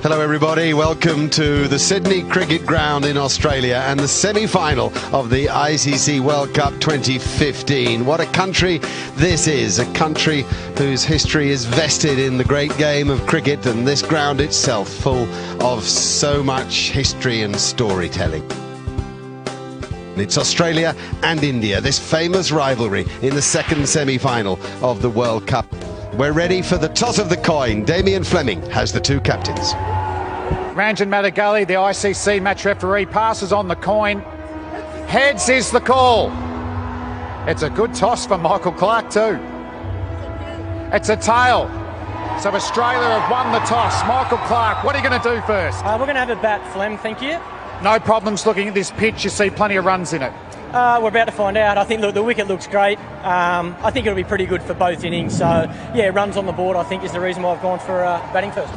Hello everybody, welcome to the Sydney Cricket Ground in Australia and the semi-final of the ICC World Cup 2015. What a country this is, a country whose history is vested in the great game of cricket, and this ground itself full of so much history and storytelling. It's Australia and India, this famous rivalry in the second semi-final of the World Cup. We're ready for the toss of the coin. Damien Fleming has the two captains. Ranjan Madagali, the ICC match referee, passes on the coin. Heads is the call. It's a good toss for Michael Clarke too. It's a tail. So Australia have won the toss. Michael Clarke, what are you going to do first? We're going to have a bat, Flem, thank you. No problems looking at this pitch. You see plenty of runs in it. We're about to find out. I think the wicket looks great. I think it'll be pretty good for both innings. So, yeah, runs on the board, I think, is the reason why I've gone for batting first.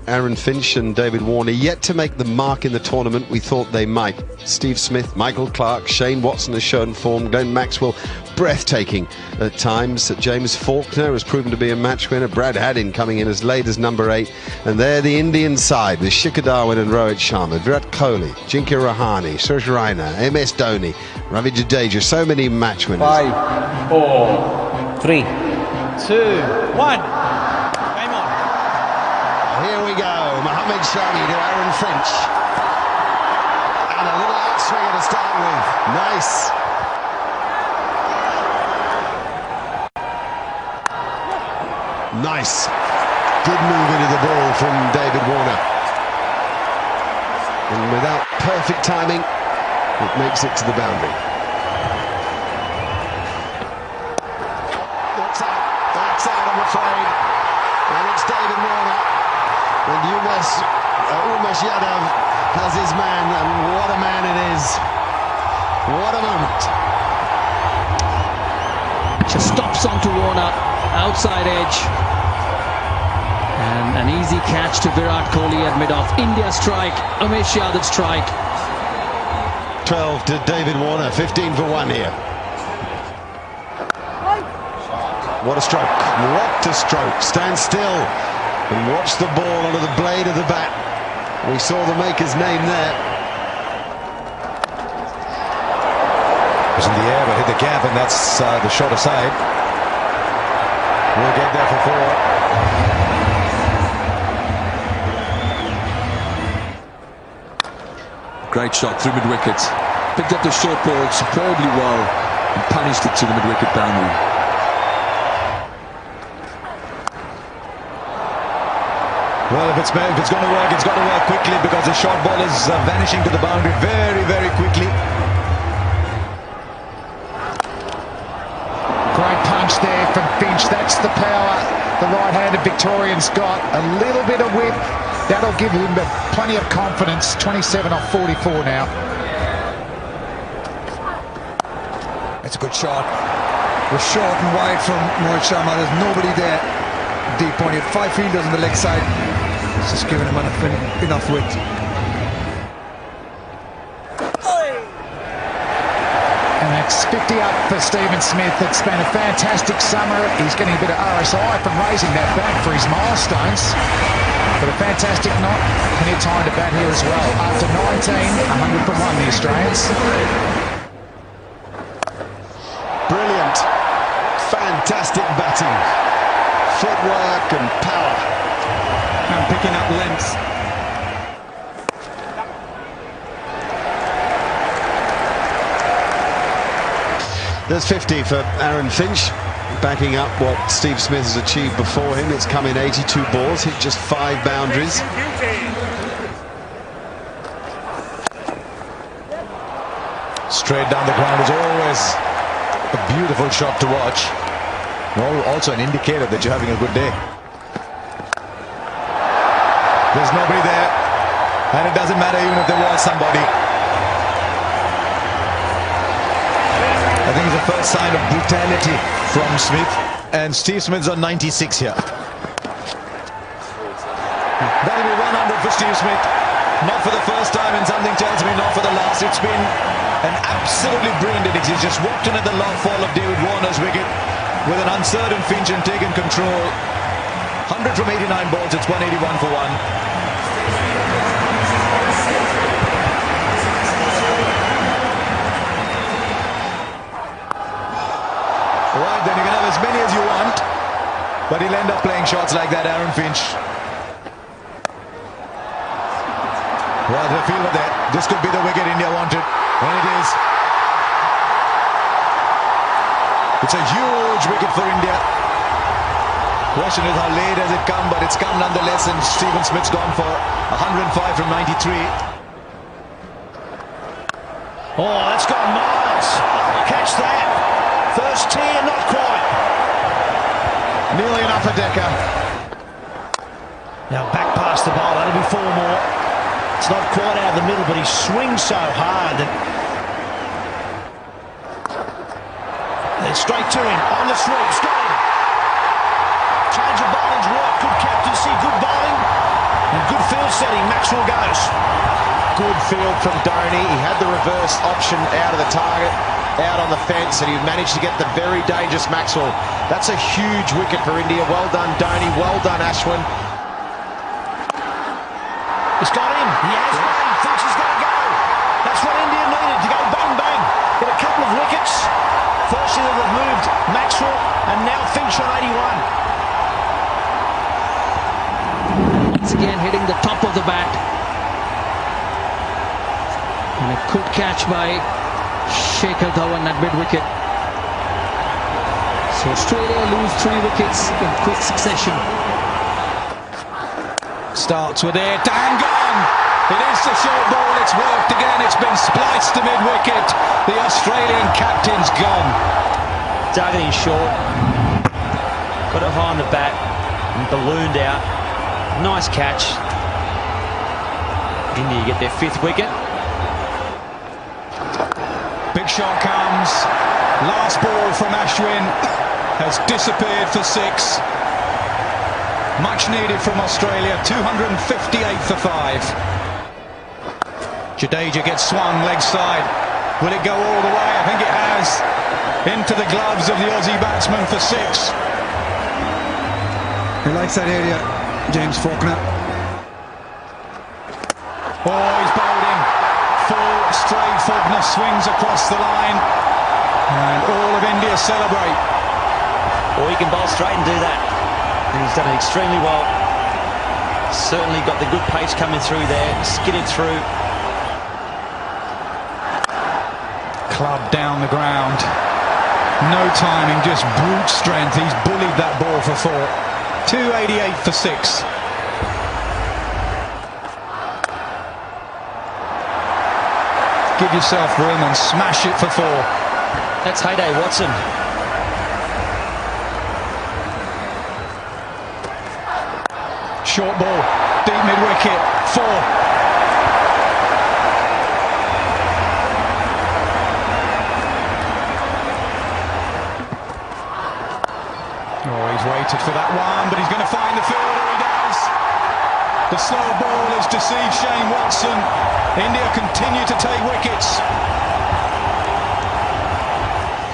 Aaron Finch and David Warner yet to make the mark in the tournament we thought they might. Steve Smith, Michael Clarke, Shane Watson has shown form, Glenn Maxwell breathtaking at times. James Faulkner has proven to be a match winner. Brad Haddin coming in as late as number 8. And there the Indian side with Shikhar Dhawan and Rohit Sharma, Virat Kohli, Ajinkya Rahane, Suresh Raina, MS Dhoni, Ravi Jadeja, so many match winners. 5, 4, 3, 2, 1. Here we go, Mohammad Shami to Aaron Finch. And a little outswinger to start with. Nice. Nice. Good move into the ball from David Warner. And without perfect timing, it makes it to the boundary. That's out, I'm afraid. And it's David Warner. And Umesh Yadav has his man, and what a man it is. What a moment. Just stops onto Warner, outside edge. And an easy catch to Virat Kohli at mid-off. India strike, Umesh Yadav strike. 12 to David Warner, 15 for 1 here. What a stroke, what a stroke. Stand still and watch the ball onto the blade of the bat. We saw the maker's name there. It was in the air but hit the gap, and that's the shorter side. We'll get there for 4. Great shot through mid-wicket. Picked up the short ball superbly well and punished it to the mid-wicket boundary. Well, if it's going to work, it's got to work quickly, because the short ball is vanishing to the boundary very, very quickly. Great punch there from Finch. That's the power the right-handed Victorian's got. A little bit of whip. That'll give him plenty of confidence. 27 off 44 now. That's a good shot. We're short and wide from Rohit Sharma. There's nobody there. Deep point. He had 5 fielders on the leg side. It's just giving him enough width. And that's 50 up for Stephen Smith. It's been a fantastic summer. He's getting a bit of RSI from raising that bat for his milestones. But a fantastic knot. Plenty of time to bat here as well. After 19, 100 for 1, the Australians. Brilliant. Fantastic batting. Footwork and power. And picking up length. There's 50 for Aaron Finch, backing up what Steve Smith has achieved before him. It's come in 82 balls, hit just 5 boundaries. Straight down the ground is always a beautiful shot to watch. Also an indicator that you're having a good day. There's nobody there, and it doesn't matter even if there was somebody. I think it's the first sign of brutality from Smith, and Steve Smith's on 96 here. That'll be 100 for Steve Smith. Not for the first time, and something tells me not for the last. It's been an absolutely brilliant innings. He's just walked in at the long fall of David Warner's wicket with an uncertain Finch and taken control. 100 from 89 balls, it's 181 for one. Right, then you can have as many as you want, but he'll end up playing shots like that, Aaron Finch. Well, the fielder there. This could be the wicket India wanted, and it is. It's a huge wicket for India. Question is how late has it come, but it's come nonetheless, and Stephen Smith's gone for 105 from 93. Oh, that's gone miles. Catch that. First tier, not quite. Nearly an upper decker. Now back past the bowl, that'll be 4 more. It's not quite out of the middle, but he swings so hard that... Then straight to him, on the sweep, got him. Change of bowling's work, good captaincy, good bowling, and good field setting. Maxwell goes. Good field from Dhoni. He had the reverse option out of the target, out on the fence, and he managed to get the very dangerous Maxwell. That's a huge wicket for India. Well done, Dhoni. Well done, Ashwin. He's got him. He has got him. Thinks he's going to go. That's what India needed, to go bang, bang. Get a couple of wickets. Firstly, they've removed Maxwell, and now Finch on 81. Once again hitting the top of the bat. And a good catch by Shikhar Dhawan at mid-wicket. So Australia lose 3 wickets in quick succession. Starts with it, and gone! It is the short ball, it's worked again, it's been spliced to mid-wicket. The Australian captain's gone. Targeting short, got it high on the bat, and ballooned out. Nice catch. India get their 5th wicket. Big shot comes. Last ball from Ashwin has disappeared for 6. Much needed from Australia. 258 for 5. Jadeja gets swung leg side. Will it go all the way? I think it has. Into the gloves of the Aussie batsman for 6. He likes that area, James Faulkner. Oh, he's bowled him. Full straight. Faulkner swings across the line, and all of India celebrate. Or he can bowl straight and do that. And he's done it extremely well. Certainly got the good pace coming through there. Skidded through. Club down the ground. No timing, just brute strength. He's bullied that ball for 4. 288 for 6. Give yourself room and smash it for 4. That's Heyday Watson. Short ball, deep mid-wicket, 4. Oh, he's waited for that one, but he's going to find the fielder. He does. The slow ball has deceived Shane Watson. India continue to take wickets.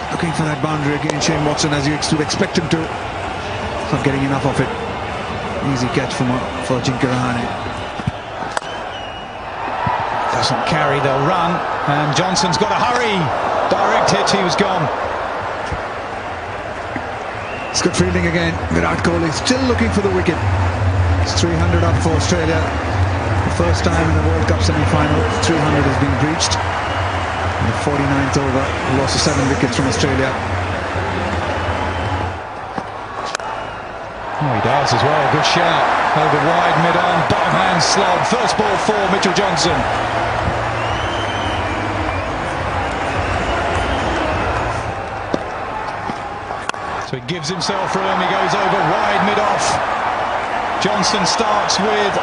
Looking for that boundary again, Shane Watson, as you would expect him to. Not getting enough of it. Easy catch for Ajinkya Rahane. Doesn't carry, they'll run. And Johnson's got to hurry. Direct hit, he was gone. It's good fielding again. Virat Kohli still looking for the wicket. It's 300 up for Australia. The first time in the World Cup semi-final, 300 has been breached. In the 49th over, loss of 7 wickets from Australia. Oh, he does as well. Good shout. Over wide, mid-on, bottom hand slog. First ball for Mitchell Johnson. So he gives himself room. He goes over wide, mid-off. Johnson starts with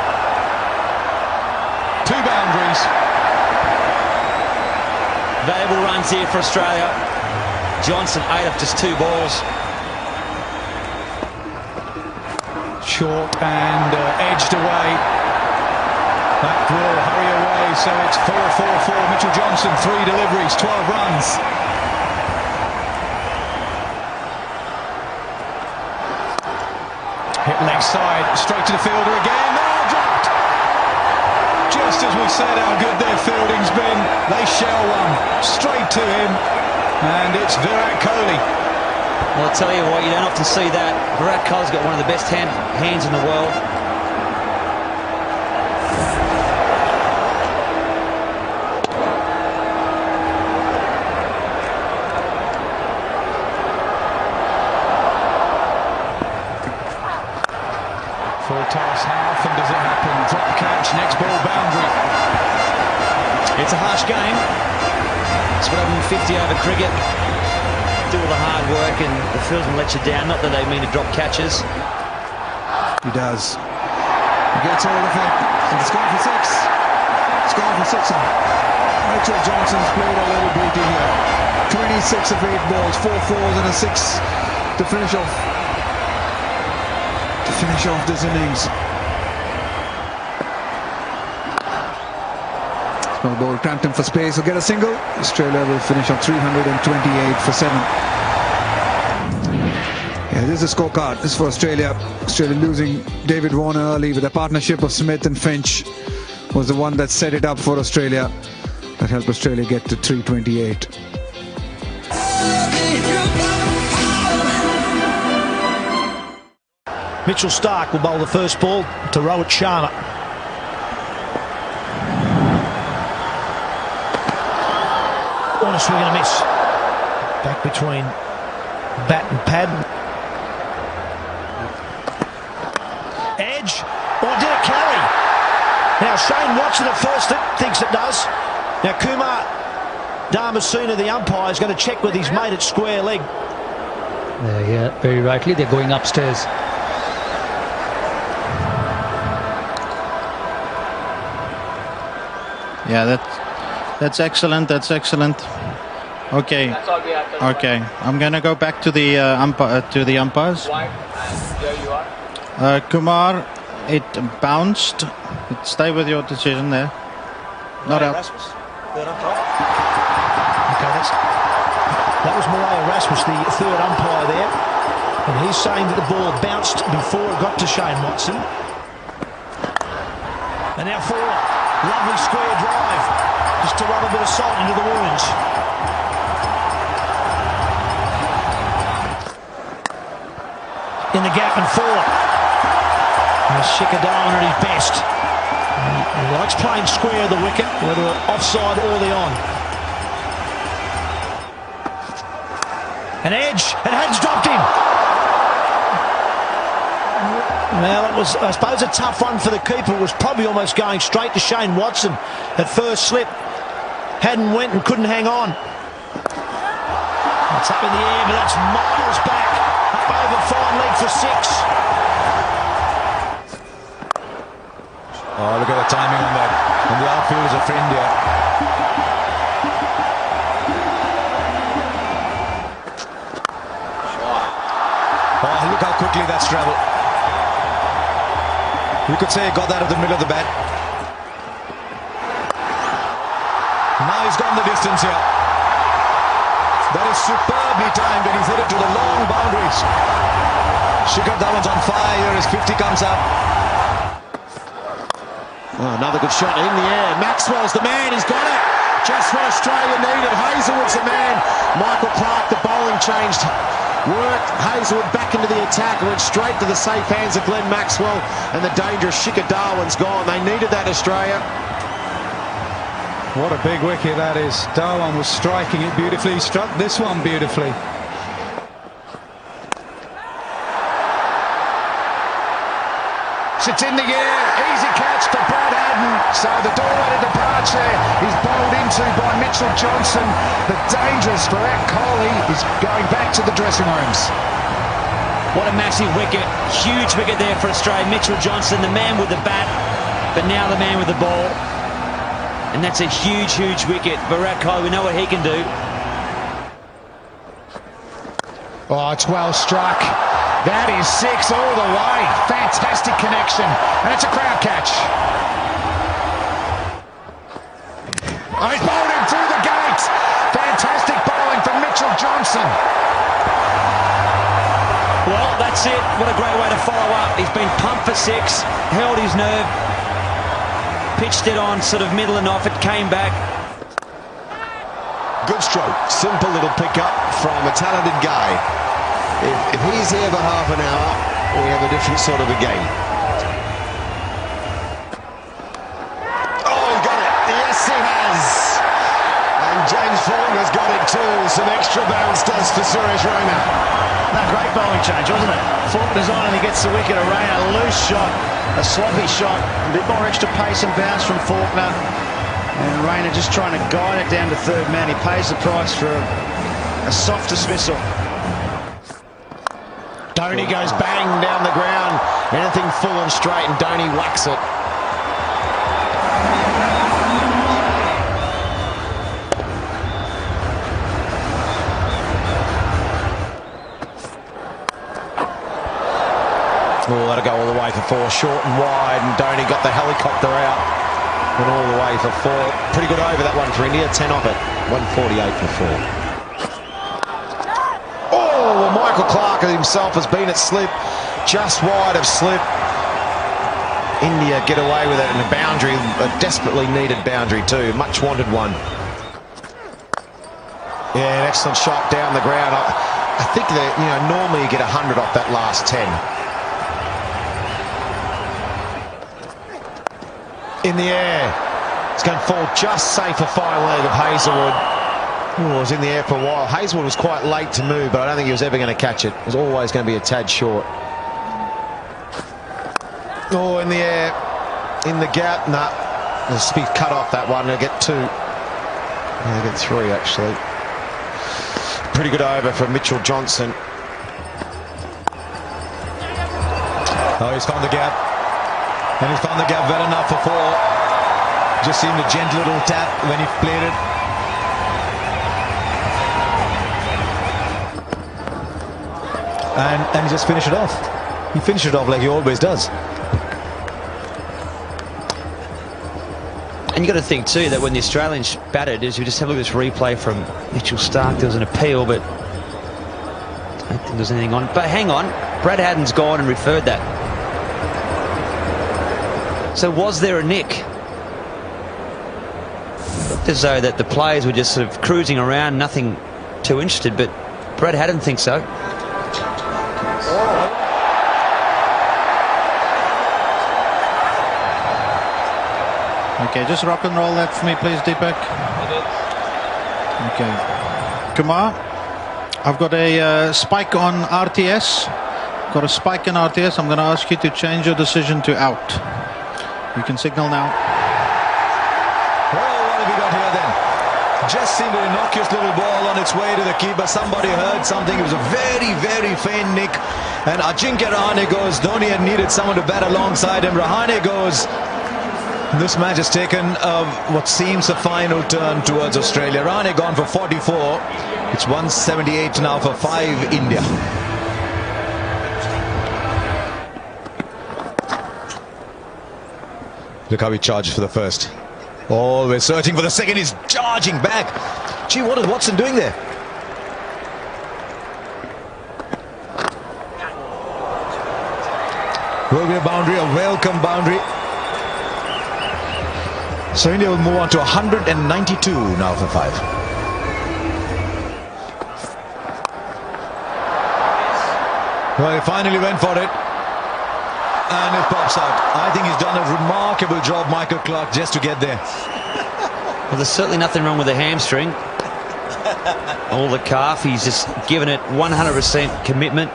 2 boundaries. Valuable runs here for Australia. Johnson 8 off just 2 balls. Short and edged away. That will hurry away, so it's 4-4-4. Mitchell Johnson, 3 deliveries, 12 runs. Hit leg side, straight to the fielder again. Oh, dropped! Just as we said how good their fielding's been, they shell one straight to him, and it's Virat Kohli. Well, I'll tell you what, you don't often see that. Virat Kohli's got one of the best hands in the world. Full toss, half, and does it happen? Drop catch, next ball boundary. It's a harsh game. It's what happened in 50 over cricket. Do all the hard work and the fields will let you down. Not that they mean to drop catches. He does. He gets hold of it. It's gone for six. It's gone for six. Mitchell Johnson's played a little beauty here. 26 of 8 balls, 4 fours and a 6 to finish off. This innings. Small ball cramped him for space. He'll get a single. Australia will finish on 328 for 7. Yeah, this is a scorecard. This is for Australia. Australia losing David Warner early with a partnership of Smith and Finch was the one that set it up for Australia. That helped Australia get to 328. Mitchell Starc will bowl the first ball to Rohit Sharma. Warner swing and a miss. Back between bat and pad. Edge, or did it carry? Now Shane Watson at first thinks it does. Now Kumar Dharmasena, the umpire, is going to check with his mate at square leg. Yeah, very rightly, they're going upstairs. Yeah, that's excellent. That's excellent. Okay. Okay. I'm gonna go back to the umpires. Kumar, it bounced. Stay with your decision there. Not out. Okay, that was Malaya Rasmus, the third umpire there, and he's saying that the ball bounced before it got to Shane Watson. And now forward. Lovely square drive, just to rub a bit of salt into the wounds. In the gap and forward. And Shikhar Dhawan at his best. He likes playing square of the wicket, whether offside or the on. An edge, and Had's dropped him. Well, it was, I suppose, a tough one for the keeper. It was probably almost going straight to Shane Watson at first slip. Hadden went and couldn't hang on. It's up in the air, but that's miles back. Up over fine leg for 6. Oh, look at the timing on that. And the outfield is for India. Oh, look how quickly that's travelled. You could say he got that at the middle of the bat. Now he's gone the distance here. That is superbly timed, and he's hit it to the long boundaries. Shikhar Dhawan's on fire as 50 comes up. Oh, another good shot in the air. Maxwell's the man. He's got it. Just what Australia needed. Hazelwood's the man. Michael Clark, the bowling changed. Worked Hazelwood back into the attack, went straight to the safe hands of Glenn Maxwell, and the dangerous Shikhar Dhawan's gone. They needed that, Australia. What a big wicket that is. Dhawan was striking it beautifully. He struck this one beautifully. It's in the air. Easy catch for Brad Hadden. So the doorway to departure is bowled into by Mitchell Johnson. The dangerous Virat Kohli is going back to the dressing rooms. What a massive wicket. Huge wicket there for Australia. Mitchell Johnson, the man with the bat, but now the man with the ball. And that's a huge, huge wicket. Virat Kohli, we know what he can do. Oh, it's well struck. That is 6 all the way. Fantastic connection. And it's a crowd catch. Oh, he's bowled him through the gate. Fantastic bowling from Mitchell Johnson. Well, that's it. What a great way to follow up. He's been pumped for 6, held his nerve, pitched it on sort of middle and off. It came back. Good stroke. Simple little pickup from a talented guy. If he's here for half an hour, we have a different sort of a game. Oh, he got it. Yes, he has. And James Faulkner's got it too. Some extra bounce does for Suresh Raina. No, great bowling change, wasn't it? Faulkner's on and he gets the wicket. A Raina, loose shot, a sloppy shot, a bit more extra pace and bounce from Faulkner. And Raina just trying to guide it down to third man. He pays the price for a soft dismissal. Dhoni goes bang down the ground. Anything full and straight, and Dhoni whacks it. Oh, that'll go all the way for 4, short and wide, and Dhoni got the helicopter out and all the way for 4. Pretty good over that one for India, 10 off it, 148 for 4. Oh, well, Michael Clark himself has been at slip, just wide of slip. India get away with it, and a boundary, a desperately needed boundary too, much wanted one. Yeah, an excellent shot down the ground. I think that, you know, normally you get 100 off that last 10. In the air, it's going to fall just safe a fine leg of Hazlewood. Oh, it was in the air for a while. Hazlewood was quite late to move, but I don't think he was ever going to catch it. It was always going to be a tad short. Oh, in the air, in the gap. Nah, the speed cut off that one. They'll get 2. They'll get 3 actually. Pretty good over from Mitchell Johnson. Oh, he's found the gap. And he's found the gap well enough for 4. Just seemed a gentle little tap when he played it. And he just finished it off. He finished it off like he always does. And you got to think too that when the Australians batted, as we just have a look at this replay from Mitchell Starc, there was an appeal, but I don't think there's anything on. But hang on, Brad Haddin's gone and referred that. So was there a nick? Looked as though that the players were just sort of cruising around, nothing too interested, but Brad Haddin thinks so. Okay, just rock and roll that for me, please, Deepak. Okay. Kumar, I've got a spike on RTS. Got a spike in RTS. I'm going to ask you to change your decision to out. You can signal now. Well, what have we got here then? Just seemed an innocuous little ball on its way to the keeper. Somebody heard something. It was a very, very faint nick. And Ajinkya Rahane goes. Dhoni had needed someone to bat alongside him. Rahane goes. This match has taken what seems a final turn towards Australia. Rahane gone for 44. It's 178 now for 5 India. Look how he charges for the first. Oh, we're searching for the second. He's charging back. Gee, what is Watson doing there? Will be a boundary, a welcome boundary. So India will move on to 192 now for 5. Well, he finally went for it. And it pops out. I think he's done a remarkable job, Michael Clark, just to get there. Well, there's certainly nothing wrong with the hamstring. All the calf, he's just given it 100% commitment.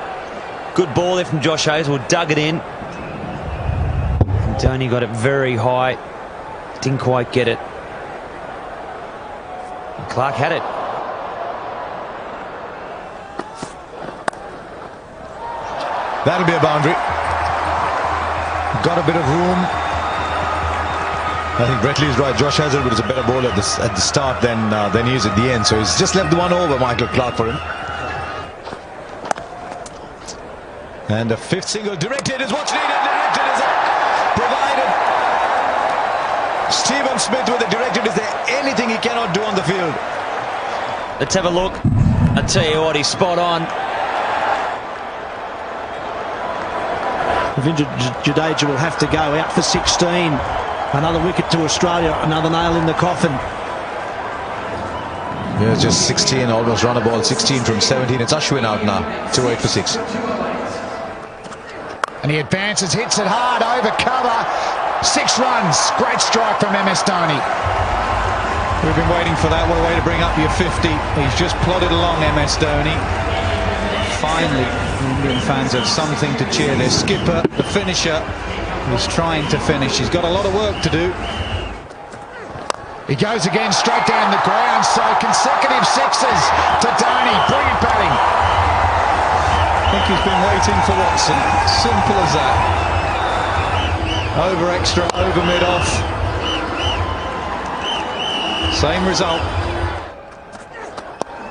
Good ball there from Josh Hazlewood, dug it in. And Dhoni got it very high. Didn't quite get it. And Clark had it. That'll be a boundary. Got a bit of room. I think Bretley is right. Josh Hazlewood was a better bowler at the start than he is at the end. So he's just left the one over, Michael Clark, for him. And a 5th single directed is what's needed. Directed is provided. Stephen Smith with the directed. Is there anything he cannot do on the field? Let's have a look. I tell you what, he's spot on. Ravindra Jadeja will have to go out for 16. Another wicket to Australia, another nail in the coffin. Yeah, just 16, almost run a ball, 16 from 17. It's Ashwin out now, 2-8 for 6. And he advances, hits it hard, over cover. 6 runs, great strike from MS Dhoni. We've been waiting for that. What a way to bring up your 50. He's just plodded along, MS Dhoni. Finally, the Indian fans have something to cheer. Their skipper, the finisher, is trying to finish. He's got a lot of work to do. He goes again, straight down the ground, so consecutive sixes to Dhoni. Brilliant batting. I think he's been waiting for Watson. Simple as that. Over extra, over mid-off. Same result.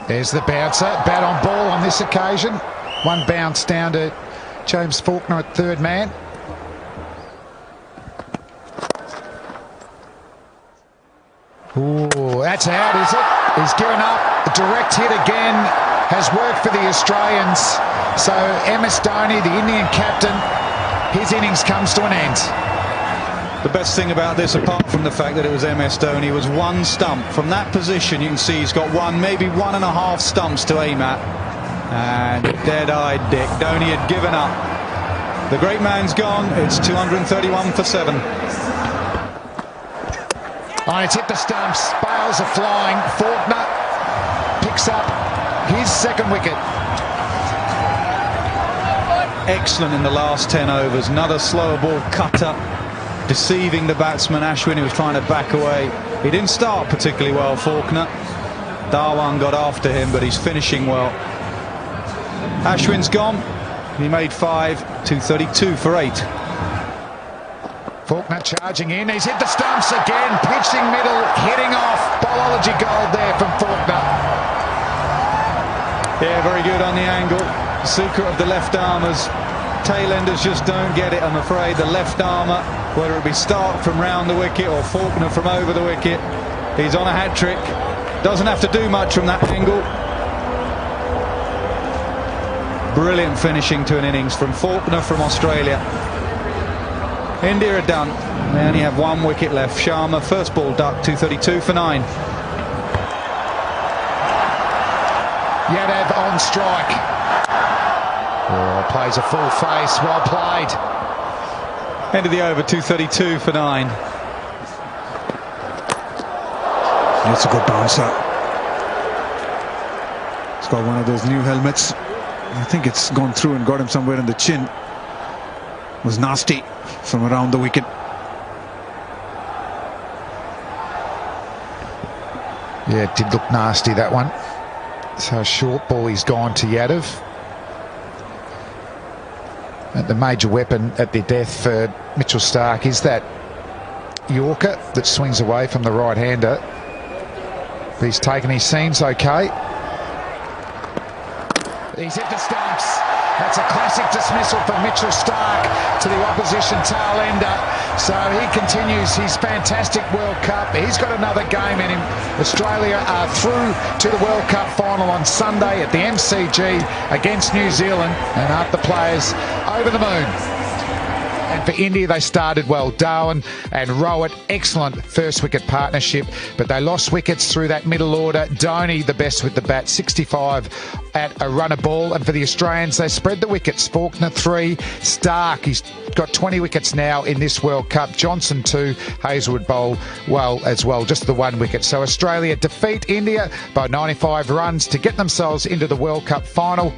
There's the bouncer. Bat on ball on this occasion. One bounce down to James Faulkner at third man. Ooh, that's out, is it? He's given up. A direct hit again has worked for the Australians. So MS Dhoni, the Indian captain, his innings comes to an end. The best thing about this, apart from the fact that it was MS Dhoni, was one stump. From that position, you can see he's got one, maybe 1.5 stumps to aim at. And dead-eyed Dick. Dhoni had given up. The great man's gone. It's 231 for 7. Oh, it's hit the stumps. Bales are flying. Faulkner picks up his second wicket. Excellent in the last 10 overs. Another slower ball cutter, deceiving the batsman Ashwin, who was trying to back away. He didn't start particularly well, Faulkner. Dhawan got after him, but he's finishing well. Ashwin's gone. He made 5, 232 for 8. Faulkner charging in. He's hit the stumps again. Pitching middle, hitting off. Bowlology gold there from Faulkner. Yeah, very good on the angle. The secret of the left armers. Tailenders just don't get it, I'm afraid. The left armour, whether it be Stark from round the wicket or Faulkner from over the wicket, he's on a hat-trick. Doesn't have to do much from that angle. Brilliant finishing to an innings from Faulkner from Australia. India are done. They only have 1 wicket left. Sharma, first ball duck, 232 for 9. Yadav on strike. Oh, plays a full face. Well played. End of the over, 232 for 9. That's a good bouncer. He's got one of those new helmets. I think it's gone through and got him somewhere in the chin. It was nasty from around the wicket. Yeah, it did look nasty, that one. So short ball, he's gone to Yadav. And the major weapon at their death for Mitchell Stark is that Yorker that swings away from the right-hander. But he's taken his seams okay. He's hit the stumps. That's a classic dismissal from Mitchell Stark to the opposition tail ender. So he continues his fantastic World Cup. He's got another game in him. Australia are through to the World Cup final on Sunday at the MCG against New Zealand, and aren't the players over the moon? And for India, they started well. Dhawan and Rowett, excellent first wicket partnership, but they lost wickets through that middle order. Dhoni, the best with the bat, 65 at a run a ball. And for the Australians, they spread the wickets. Faulkner 3, Stark, he's got 20 wickets now in this World Cup. Johnson 2, Hazelwood bowl well as well, just the 1 wicket. So Australia defeat India by 95 runs to get themselves into the World Cup final.